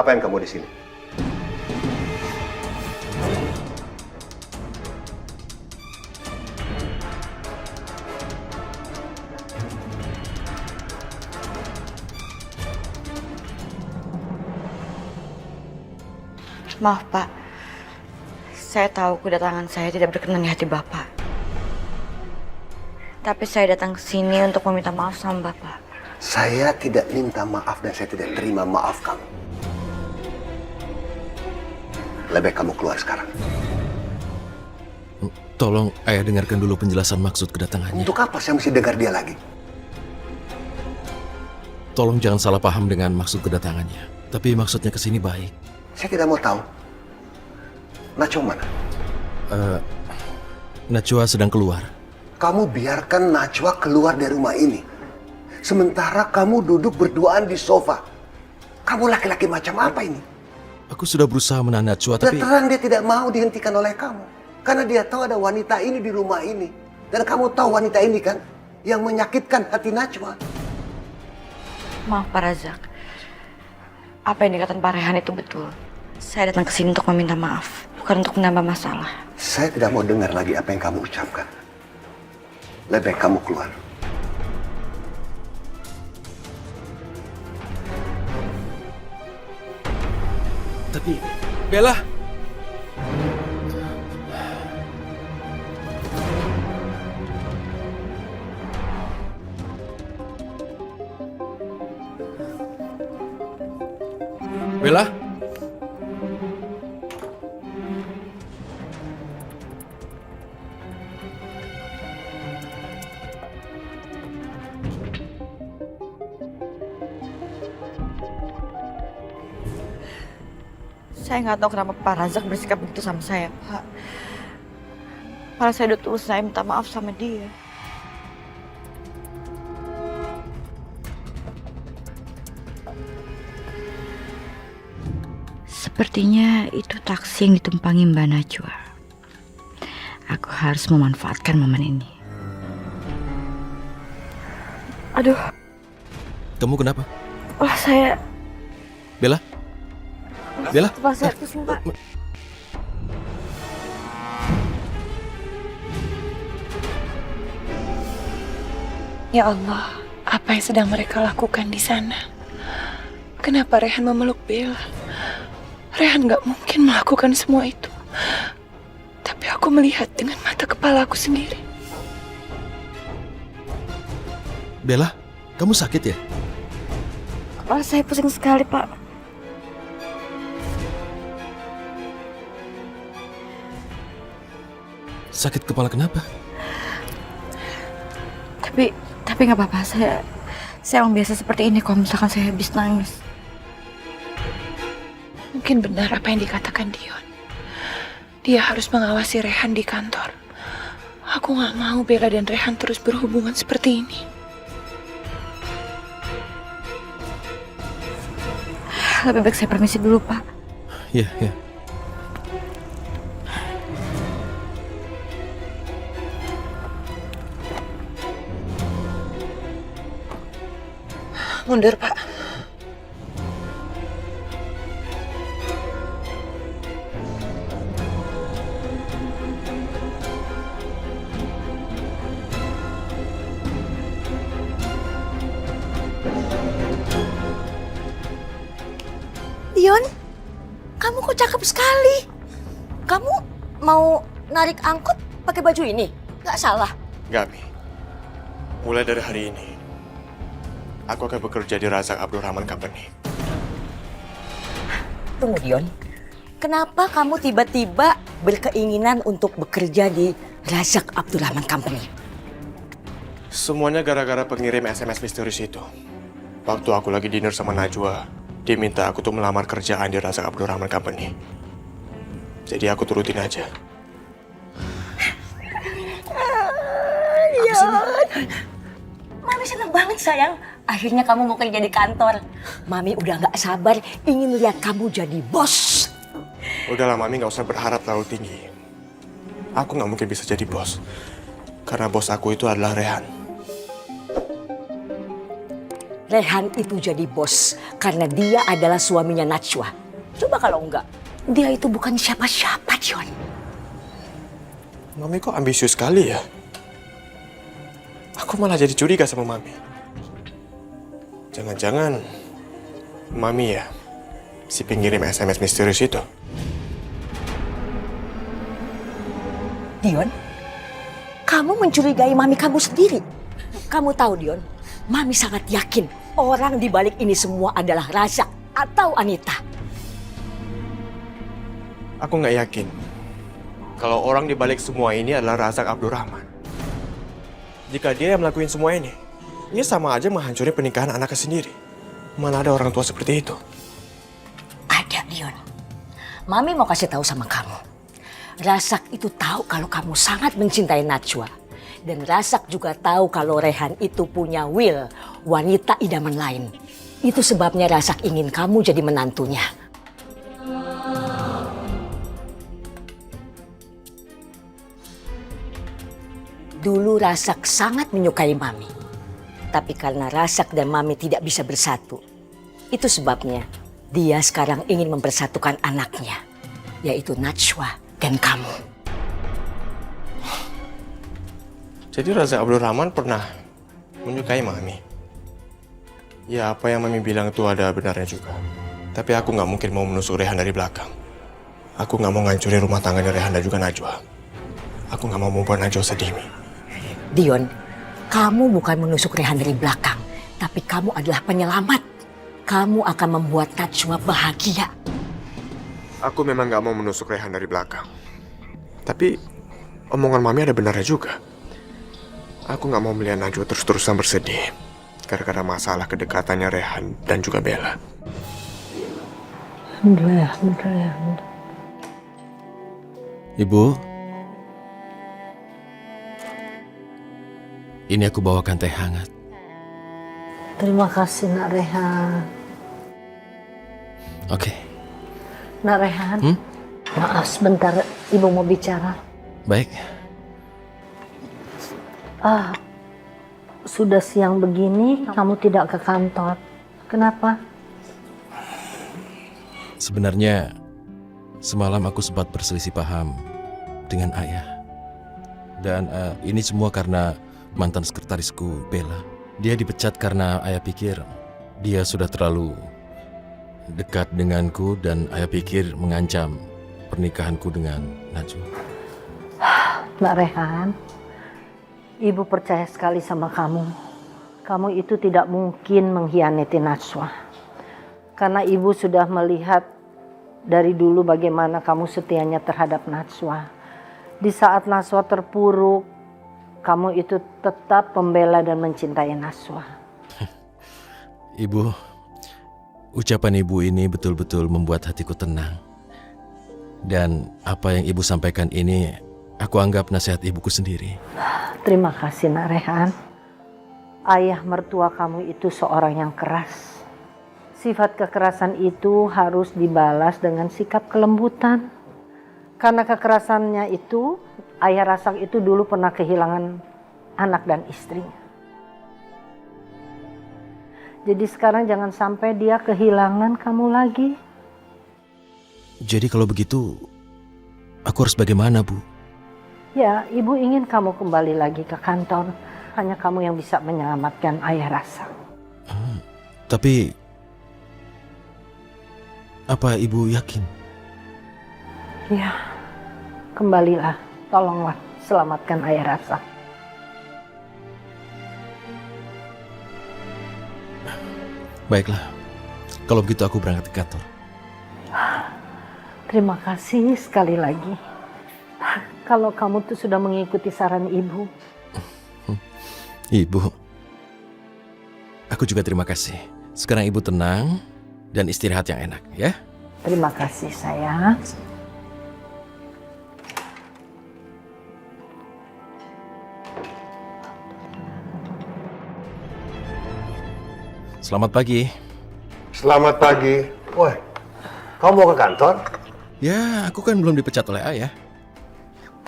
Ngapain kamu di sini? Maaf Pak, saya tahu kedatangan saya tidak berkenan di hati Bapak. Tapi saya datang ke sini untuk meminta maaf sama Bapak. Saya tidak minta maaf dan saya tidak terima maaf kamu. Lebih baik kamu keluar sekarang. Tolong ayah dengarkan dulu penjelasan maksud kedatangannya. Untuk apa saya mesti dengar dia lagi? Tolong jangan salah paham dengan maksud kedatangannya. Tapi maksudnya ke sini baik. Saya tidak mau tahu. Nacho mana? Najwa sedang keluar. Kamu biarkan Najwa keluar dari rumah ini. Sementara kamu duduk berduaan di sofa. Kamu laki-laki macam apa ini? Aku sudah berusaha menahan Najwa, tapi... Terang dia tidak mau dihentikan oleh kamu. Karena dia tahu ada wanita ini di rumah ini. Dan kamu tahu wanita ini kan? Yang menyakitkan hati Najwa. Maaf Pak Razak, apa yang dikatakan Pak Rehan itu betul. Saya datang ke sini untuk meminta maaf, bukan untuk menambah masalah. Saya tidak mau dengar lagi apa yang kamu ucapkan. Lebih baik kamu keluar. Tapi... Bella! Bella? Saya nggak tahu kenapa Pak Razak bersikap begitu sama saya, Pak. Malah saya udah tulus saya minta maaf sama dia. Sepertinya itu taksi yang ditumpangi Mbak Najwa. Aku harus memanfaatkan momen ini. Aduh. Kamu kenapa? Wah, saya... Bella? Bella? Kepala saya pusing, Pak. Ya Allah, apa yang sedang mereka lakukan di sana? Kenapa Rehan memeluk Bella? Rehan gak mungkin melakukan semua itu. Tapi aku melihat dengan mata kepala aku sendiri. Bella, kamu sakit ya? Kepala saya pusing sekali, Pak. Sakit kepala kenapa? Tapi nggak apa-apa. Saya emang biasa seperti ini kalau misalkan saya habis nangis. Mungkin benar apa yang dikatakan Dion. Dia harus mengawasi Rehan di kantor. Aku gak mau Bella dan Rehan terus berhubungan seperti ini. Lebih baik saya permisi dulu, Pak. Iya, iya. Mundur, Pak. Dion, kamu kok cakep sekali. Kamu mau narik angkot pakai baju ini? Gak salah. Gabi, mulai dari hari ini, aku akan bekerja di Razak Abdurrahman Company. Tunggu Dion, kenapa kamu tiba-tiba berkeinginan untuk bekerja di Razak Abdurrahman Company? Semuanya gara-gara pengirim SMS misterius itu. Waktu aku lagi dinner sama Najwa, dia minta aku tuh melamar kerjaan di Razak Abdurrahman Company. Jadi aku turutin aja. Dion, Mami senang banget sayang. Akhirnya kamu mau kerja di kantor. Mami udah gak sabar ingin lihat kamu jadi bos. Udahlah Mami, gak usah berharap terlalu tinggi. Aku gak mungkin bisa jadi bos. Karena bos aku itu adalah Rehan. Rehan itu jadi bos karena dia adalah suaminya Najwa. Coba kalau enggak, dia itu bukan siapa-siapa, Dion. Mami kok ambisius sekali ya? Aku malah jadi curiga sama Mami. Jangan-jangan Mami ya si pengirim SMS misterius itu. Dion, kamu mencurigai mami kamu sendiri. Kamu tahu, Dion, mami sangat yakin orang di balik ini semua adalah Razak atau Anita. Aku nggak yakin kalau orang di balik semua ini adalah Razak Abdurrahman. Jika dia yang melakukan semua ini sama aja menghancurkan pernikahan anaknya sendiri. Mana ada orang tua seperti itu? Ada, Dion. Mami mau kasih tahu sama kamu. Razak itu tahu kalau kamu sangat mencintai Najwa. Dan Razak juga tahu kalau Rehan itu punya Will, wanita idaman lain. Itu sebabnya Razak ingin kamu jadi menantunya. Dulu Razak sangat menyukai Mami. Tapi karena Razak dan Mami tidak bisa bersatu, itu sebabnya dia sekarang ingin mempersatukan anaknya, yaitu Najwa dan kamu. Jadi Razak Abdurrahman pernah menyukai Mami. Ya apa yang Mami bilang itu ada benarnya juga. Tapi aku nggak mungkin mau menusuk Rehan dari belakang. Aku nggak mau ngancurin rumah tangganya Rehan dan juga Najwa. Aku nggak mau membuat Najwa sedih, Mi. Dion, kamu bukan menusuk Rehan dari belakang, tapi kamu adalah penyelamat. Kamu akan membuat Najwa bahagia. Aku memang nggak mau menusuk Rehan dari belakang. Tapi omongan Mami ada benarnya juga. Aku nggak mau melihat Najwa terus-terusan bersedih gara-gara masalah kedekatannya Rehan dan juga Bella. Alhamdulillah. Ibu, ini aku bawakan teh hangat. Terima kasih, Nak Rehan. Oke, Nak Rehan, maaf sebentar, Ibu mau bicara. baik. Sudah siang begini, kamu tidak ke kantor. Kenapa? Sebenarnya semalam aku sempat berselisih paham dengan ayah. Dan ini semua karena mantan sekretarisku, Bella. Dia dipecat karena ayah pikir dia sudah terlalu dekat denganku dan ayah pikir mengancam pernikahanku dengan Najwa. Nak Rehan, Ibu percaya sekali sama kamu. Kamu itu tidak mungkin mengkhianati Najwa. Karena Ibu sudah melihat dari dulu bagaimana kamu setianya terhadap Najwa. Di saat Najwa terpuruk, kamu itu tetap membela dan mencintai Najwa. Ibu, ucapan ibu ini betul-betul membuat hatiku tenang. Dan apa yang ibu sampaikan ini, aku anggap nasihat ibuku sendiri. Terima kasih, Nak Rehan. Ayah mertua kamu itu seorang yang keras. Sifat kekerasan itu harus dibalas dengan sikap kelembutan. Karena kekerasannya itu, ayah Razak itu dulu pernah kehilangan anak dan istrinya. Jadi sekarang jangan sampai dia kehilangan kamu lagi. Jadi kalau begitu, aku harus bagaimana, Bu? Ya, Ibu ingin kamu kembali lagi ke kantor. Hanya kamu yang bisa menyelamatkan ayah Razak. Tapi, apa ibu yakin? Ya, kembalilah. Tolonglah selamatkan ayah Razak. Baiklah, kalau begitu aku berangkat ke kantor. Terima kasih sekali lagi. Kalau kamu tuh sudah mengikuti saran Ibu. Ibu, aku juga terima kasih. Sekarang ibu tenang dan istirahat yang enak, ya. Terima kasih, sayang. Selamat pagi. Selamat pagi. Woi, kamu mau ke kantor? Ya, aku kan belum dipecat oleh ayah.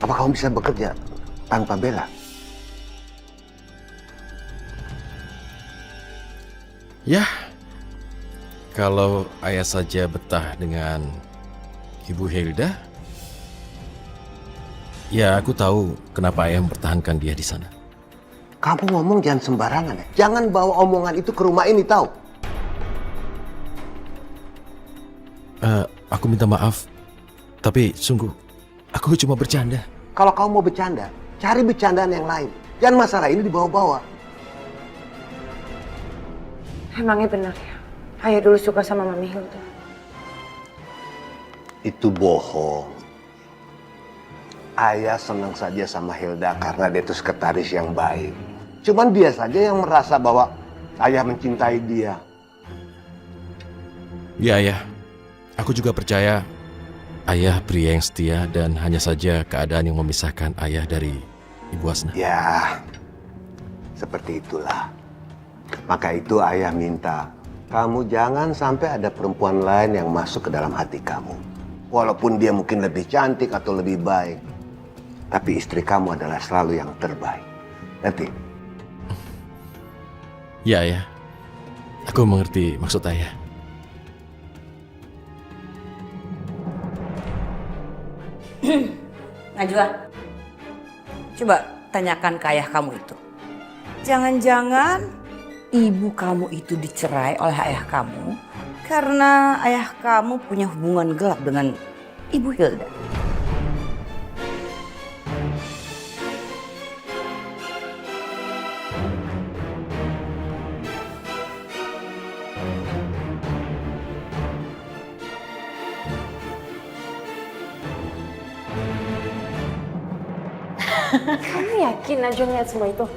Apa kamu bisa bekerja tanpa Bella? Ya, kalau ayah saja betah dengan Ibu Hilda, ya aku tahu kenapa ayah mempertahankan dia di sana. Kamu ngomong jangan sembarangan ya. Jangan bawa omongan itu ke rumah ini, tahu? Aku minta maaf, tapi sungguh, aku cuma bercanda. Kalau kamu mau bercanda, cari bercandaan yang lain. Jangan masalah ini dibawa-bawa. Emangnya benar ya? Ayah dulu suka sama Mami Hilda. Itu bohong. Ayah senang saja sama Hilda karena dia itu sekretaris yang baik. Cuman dia saja yang merasa bahwa ayah mencintai dia. Ya ayah, aku juga percaya ayah pria yang setia dan hanya saja keadaan yang memisahkan ayah dari Ibu Hasna. Ya, seperti itulah. Maka itu ayah minta, kamu jangan sampai ada perempuan lain yang masuk ke dalam hati kamu. Walaupun dia mungkin lebih cantik atau lebih baik. Tapi istri kamu adalah selalu yang terbaik. Nanti. Ya ayah, aku mengerti maksud ayah. Najwa, coba tanyakan ke ayah kamu itu. Jangan-jangan ibu kamu itu dicerai oleh ayah kamu karena ayah kamu punya hubungan gelap dengan Ibu Hilda. Kamu yakin Najwa ngeliat semua itu?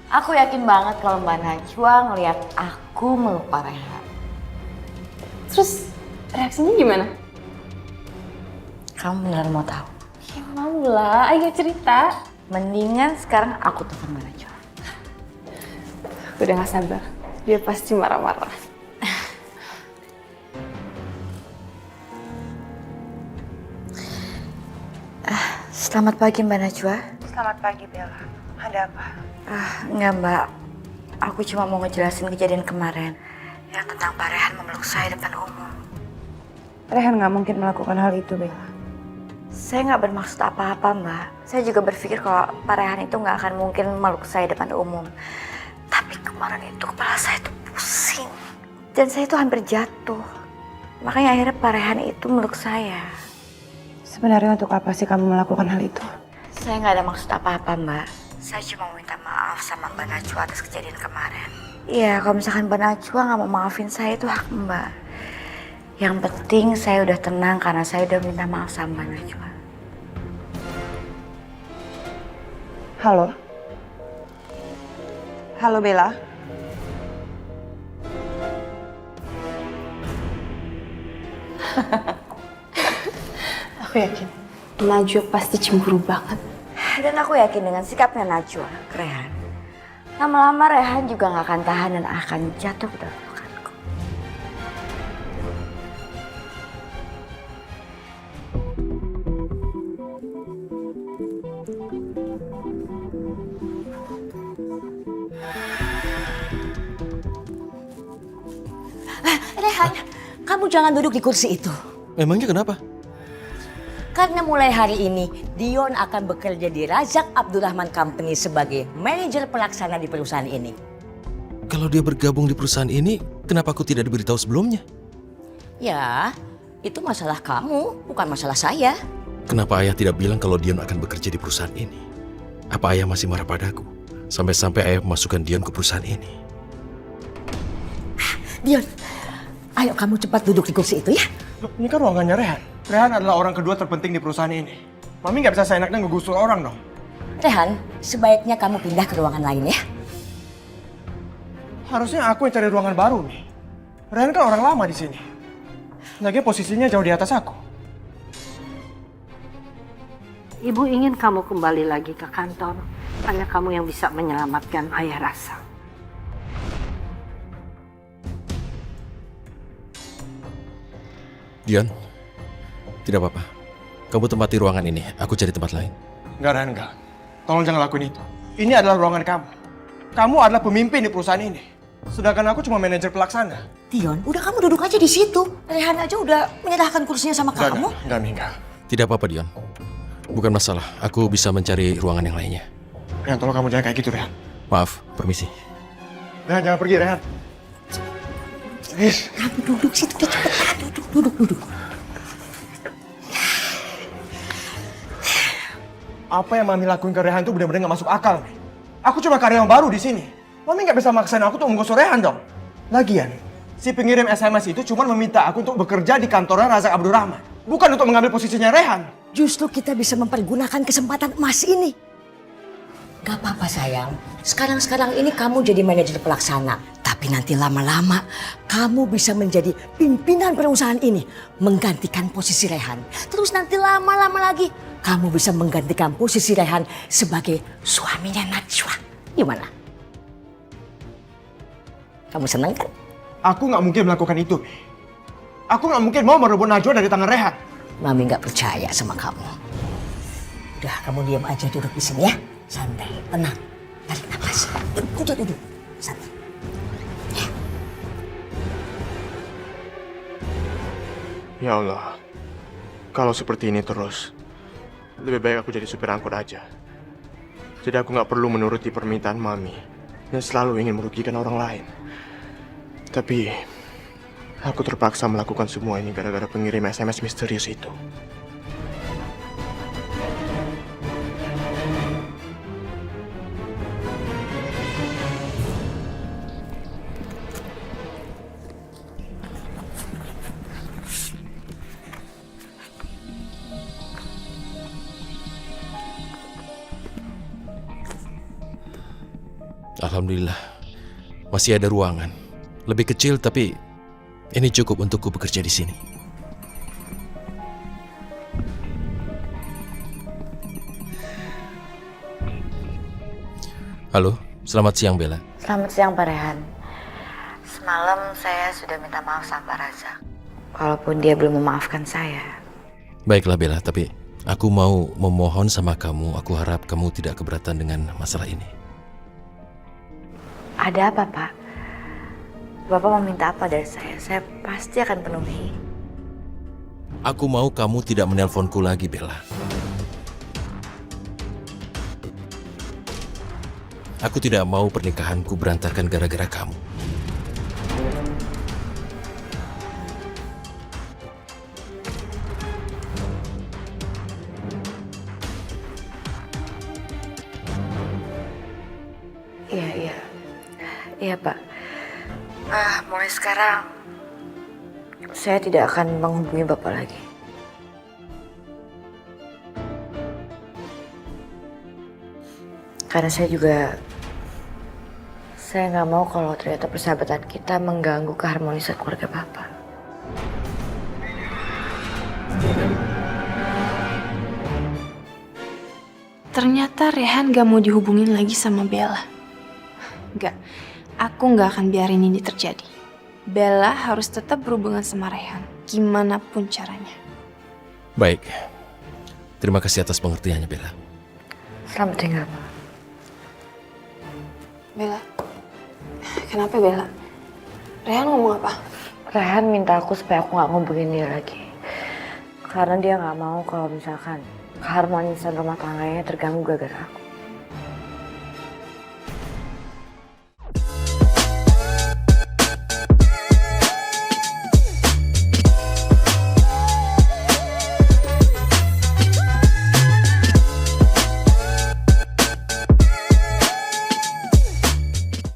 Aku yakin banget kalau Mbak Najwa ngelihat aku meluk Pak Rehan. Terus reaksinya gimana? Kamu beneran mau tahu? Ya mau lah, ayo cerita. Mendingan sekarang aku telepon Mbak Najwa. Aku udah gak sabar. Dia pasti marah-marah. Selamat pagi Mbak Najwa. Selamat pagi Bella. Ada apa? Enggak Mbak, aku cuma mau ngejelasin kejadian kemarin yang tentang Pak Rehan memeluk saya depan umum. Rehan gak mungkin melakukan hal itu Bella. Saya nggak bermaksud apa-apa Mbak. Saya juga berpikir kalau Pak Rehan itu nggak akan mungkin meluk saya depan umum. Tapi kemarin itu kepala saya tuh pusing dan saya tuh hampir jatuh. Makanya akhirnya Pak Rehan itu meluk saya. Sebenarnya untuk apa sih kamu melakukan hal itu? Saya nggak ada maksud apa-apa Mbak. Saya cuma minta maaf sama Mbak Najwa atas kejadian kemarin. Iya, kalau misalkan Mbak Najwa nggak mau maafin saya itu hak Mbak. Yang penting saya udah tenang karena saya udah minta maaf sama Mbak Najwa. Halo? Halo Bella? Aku yakin Najwa pasti cemburu banget. Dan aku yakin dengan sikapnya Najwa ke Rehan, lama-lama Rehan juga nggak akan tahan dan akan jatuh ke dalam pelukanku. Rehan, kamu jangan duduk di kursi itu. Memangnya kenapa? Karena mulai hari ini, Dion akan bekerja di Razak Abdurrahman Company sebagai manajer pelaksana di perusahaan ini. Kalau dia bergabung di perusahaan ini, kenapa aku tidak diberitahu sebelumnya? Ya, itu masalah kamu, bukan masalah saya. Kenapa ayah tidak bilang kalau Dion akan bekerja di perusahaan ini? Apa ayah masih marah padaku? Sampai-sampai ayah memasukkan Dion ke perusahaan ini. Dion, ayo kamu cepat duduk di kursi itu ya. Loh, ini kan ruangannya Rehan. Rehan adalah orang kedua terpenting di perusahaan ini. Mami nggak bisa seenaknya ngegusur orang dong. Rehan, sebaiknya kamu pindah ke ruangan lain ya. Harusnya aku yang cari ruangan baru nih. Rehan kan orang lama di sini. Lagi posisinya jauh di atas aku. Ibu ingin kamu kembali lagi ke kantor. Hanya kamu yang bisa menyelamatkan ayah Rasa. Dion, tidak apa-apa. Kamu tempati ruangan ini, aku cari tempat lain. Enggak, Rehan, enggak. Tolong jangan lakuin itu. Ini adalah ruangan kamu. Kamu adalah pemimpin di perusahaan ini. Sedangkan aku cuma manajer pelaksana. Dion, udah kamu duduk aja di situ. Rehan aja udah menyerahkan kursinya sama kamu. Enggak, Mi, enggak. Tidak apa-apa, Dion. Bukan masalah, aku bisa mencari ruangan yang lainnya. Rehan, tolong kamu jangan kayak gitu, Rehan. Maaf, permisi. Rehan, jangan pergi, Rehan. Please. Kamu duduk situ, udah cepetan. Duduk. Apa yang Mami lakuin ke Rehan itu benar-benar gak masuk akal, Mi. Aku cuma karyawan baru di sini. Mami gak bisa maksain aku untuk menggosok Rehan dong. Lagian, si pengirim SMS itu cuma meminta aku untuk bekerja di kantornya Razak Abdurrahman. Bukan untuk mengambil posisinya Rehan. Justru kita bisa mempergunakan kesempatan emas ini. Gak apa-apa sayang. Sekarang ini kamu jadi manajer pelaksana. Tapi nanti lama-lama kamu bisa menjadi pimpinan perusahaan ini. Menggantikan posisi Rehan. Terus nanti lama-lama lagi kamu bisa menggantikan posisi Rehan sebagai suaminya Najwa. Gimana? Kamu senang kan? Aku gak mungkin melakukan itu, Mi. Aku gak mungkin mau merebut Najwa dari tangan Rehan. Mami gak percaya sama kamu. Udah, kamu diam aja duduk di sini ya. Santai, tenang. Tarik nafas. Duduk. Santai. Ya Allah, kalau seperti ini terus, lebih baik aku jadi supir angkot aja. Jadi aku gak perlu menuruti permintaan Mami yang selalu ingin merugikan orang lain. Tapi, aku terpaksa melakukan semua ini gara-gara pengirim SMS misterius itu. Alhamdulillah, masih ada ruangan. Lebih kecil tapi ini cukup untukku bekerja di sini. Halo, selamat siang Bella. Selamat siang Pak Rehan. Semalam saya sudah minta maaf sama Pak Razak. Walaupun dia belum memaafkan saya. Baiklah Bella, tapi aku mau memohon sama kamu. Aku harap kamu tidak keberatan dengan masalah ini. Ada apa Pak? Bapak meminta apa dari saya? Saya pasti akan penuhi. Aku mau kamu tidak menelponku lagi Bella. Aku tidak mau pernikahanku berantakan gara-gara kamu. Iya Pak. Mulai sekarang saya tidak akan menghubungi Bapak lagi. Karena saya nggak mau kalau ternyata persahabatan kita mengganggu keharmonisan keluarga Bapak. Ternyata Rehan gak mau dihubungin lagi sama Bella. Gak, aku gak akan biarin ini terjadi. Bella harus tetap berhubungan sama Rehan, gimana pun caranya. Baik, terima kasih atas pengertiannya Bella. Selamat tinggal Pak. Bella, kenapa Bella? Rehan ngomong apa? Rehan minta aku supaya aku nggak ngubungin dia lagi. Karena dia nggak mau kalau misalkan keharmonisan rumah tangganya terganggu gara-gara aku.